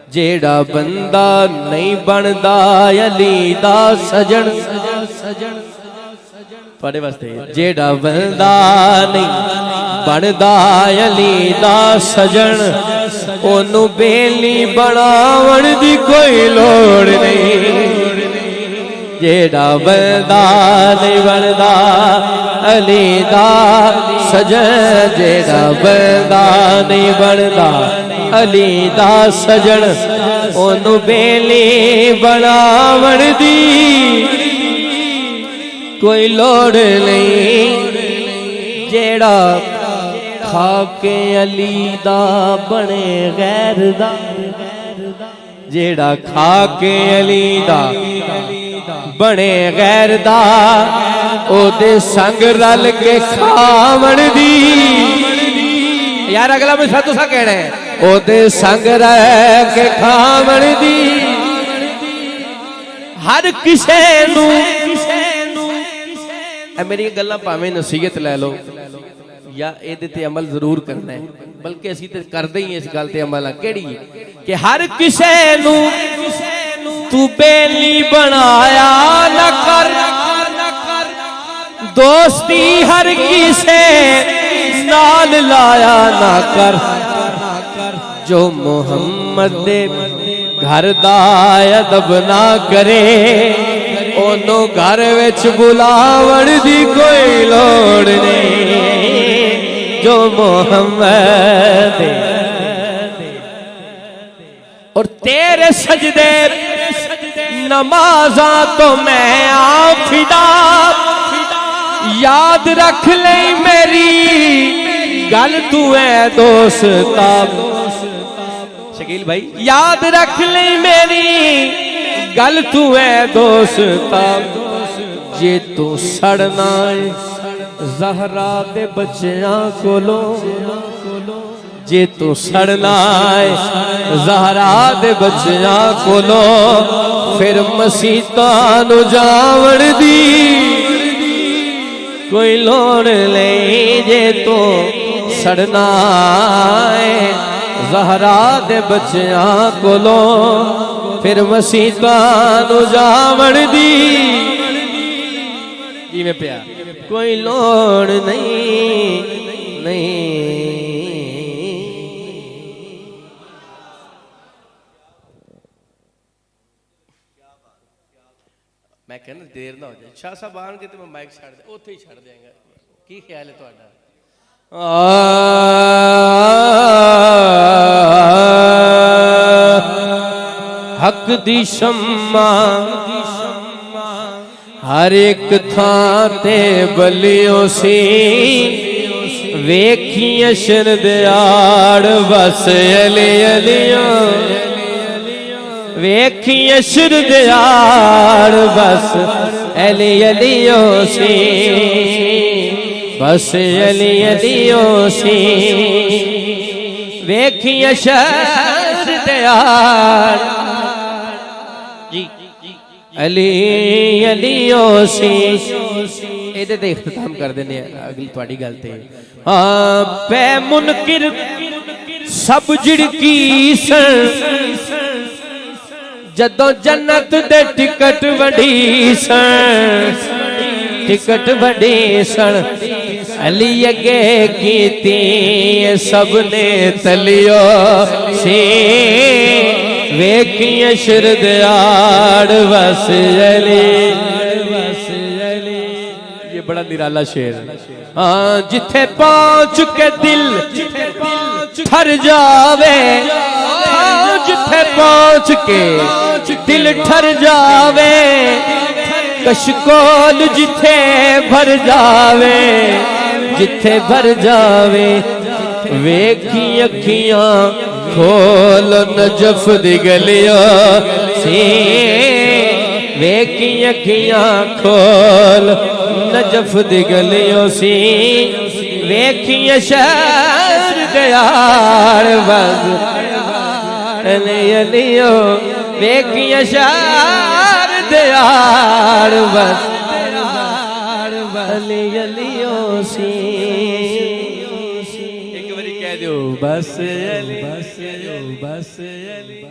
جیڑا بندہ نہیں بندا علی دا سجن پڑھے واسطے جیڑا بندہ نہیں بندا علی دا سجن اونوں بیلی بناون دی کوئی لوڑ نہیں جیڑا بندہ نہیں بندا علی دا سجن جیڑا بندہ نہیں بندا علی دا سجن اونوں بیلی بناون دی کوئی لوڑ نہیں جیڑا کھا کے علی دا بنے غیر دا جیڑا کھا کے علی دا بنے غیر دا او دے سنگ رل کے کھاون دی یار اگلا میں ساتھ سا کہنا ہے او دے سنگ رل کے کھاون دی ہر کسے نو اے میری گلاں پاویں نصیحت لے لو یا ایدے تے عمل ضرور کرنا ہے بلکہ اسی تے کردے ہی اس گل تے عمل کیڑی کہ ہر کسے نو تو بیلی بنایا نہ کر دوستی ہر کسے نال لایا نہ کر جو محمد دے گھر دا ادب نہ کرے اونوں گھر وچ بلاون دی کوئی لوڑ نہیں جو محمد اور تیرے سجدے نمازاں تو میں فدا یاد رکھ لے میری گل تو اے دوستا شکیل بھائی یاد رکھ لے میری گل تو اے دوستا جے تو سڑنا ہے زہرا دے بچیاں کولو جے تو سڑنا ہے زہرا دے بچیاں کولو پھر مسیتاں نو جاون دی کوئی لوڑ نہیں جے تو سڑنا ہے زہرا دے بچیاں کولو پھر مسیتاں نو جاون دی جی میں پیا کوئی لوڑ نہیں میں کہنا دیر نہ ہو جائے شاہ صاحب آن کے تو میں مائک چھاڑ دیں اوتھے ہی چھاڑ دیں گا کی خیال ہے تہاڈا حق دی شمع ہر ایک تھاں تے بلیوں سی ویکھی اشر دیاڑ بس علی علیوں ویکھی اشر دیاڑ بس علی علیوں سی بس علی علیوں سی ویکھی اشر دیاڑ جی علی علیوں سی ایدے دے اختتام کر دینے اگلی تواڈی گل تے ہاں پے منکر سب جڑکی سن جدوں جنت دے ٹکٹ وڈی سن ٹکٹ وڈی سن علی اگے کیتی سب نے تلیو سی ویکھی اشر دیاڑ بس علی یہ بڑا نرالا شعر ہاں جتھے پہنچ کے دل ٹھر جاوے جتھے پہنچ کے دل ٹھر جاوے کشکول جتھے بھر جاوے جتھے بھر جاوے ویکھی اکھیاں کھول نجف دی گلیوں سی ویکھی اکھیاں کھول نجف دی گلیوں سی ویکھی اشر دیاڑ بس علی علیوں ویکھی اشر دیاڑ بس علی علیوں سی ایک باری کہہ دیو بس علی بس علی